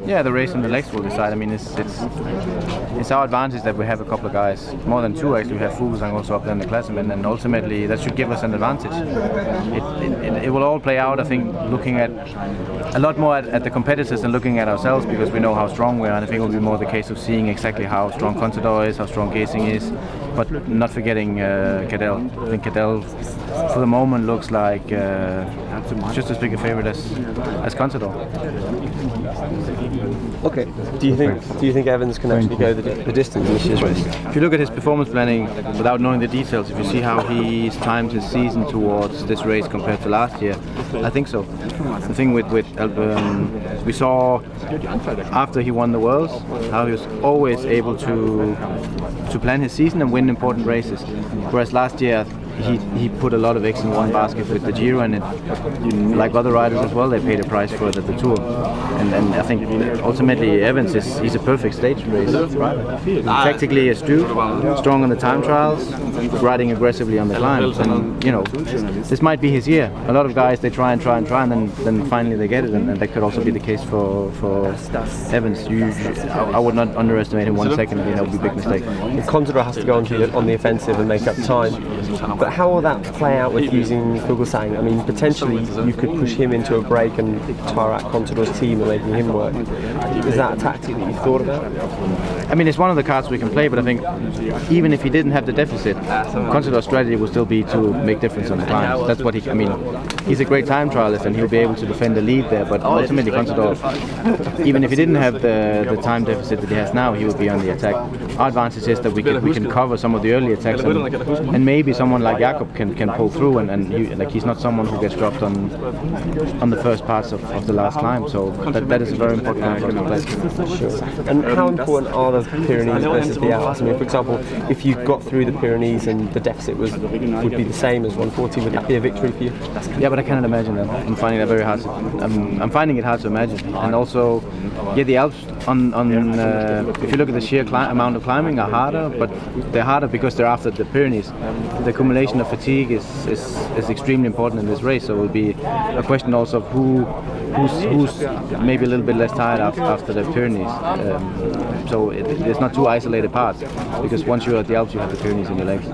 Yeah, the race and the legs will decide. I mean, it's our advantage that we have a couple of guys, more than two actually. We have Fuglsang also up there in the classement, and ultimately that should give us an advantage. It will all play out, I think, looking at a lot more at the competitors than looking at ourselves, because we know how strong we are, and I think it will be more the case of seeing exactly how strong Contador is, how strong Gesing is, but not forgetting Cadel. I think Cadel, for the moment, looks like just as big a favorite as Contador. Okay. Do you think Evans can actually go the distance in this year's race? If you look at his performance planning, without knowing the details, if you see how he's timed his season towards this race compared to last year, I think so. The thing with we saw after he won the Worlds, how he was always able to plan his season and win important races, whereas last year he put a lot of eggs in one basket with the Giro, and like other riders as well, they paid a price for it at the Tour. And I think ultimately Evans he's a perfect stage racer rider. Tactically astute, strong on the time trials, riding aggressively on the climbs, and this might be his year. A lot of guys, they try and then finally they get it, and that could also be the case for Evans. I would not underestimate him 1 second. I think that would be a big mistake. Contador has to go on the offensive and make up time. But how will that play out with using Fuglsang? I mean, potentially you could push him into a break and tire out Contador's team and making him work. Is that a tactic that you've thought about? I mean, it's one of the cards we can play, but I think even if he didn't have the deficit, Contador's strategy would still be to make difference on the climbs. That's what he's a great time trialist, and he'll be able to defend the lead there, but ultimately Contador, even if he didn't have the time deficit that he has now, he would be on the attack. Our advantage is that we can cover some of the early attacks, and maybe someone like Jakob can pull through, and he's not someone who gets dropped on the first parts of the last climb, so that is a very important line for him to play. Sure. And how important are the Pyrenees versus the Alps? I mean, for example, if you got through the Pyrenees and the deficit would be the same as 140, would that be a victory for you? Yeah, but I cannot imagine that. I'm finding that very hard. I'm finding it hard to imagine. And also, the Alps if you look at the sheer amount of climbing, are harder, but they're harder because they're after the Pyrenees. The accumulation of fatigue is extremely important in this race, so it will be a question also of who's maybe a little bit less tired after the Pyrenees. So it's not two isolated parts, because once you're at the Alps, you have the Pyrenees in your legs.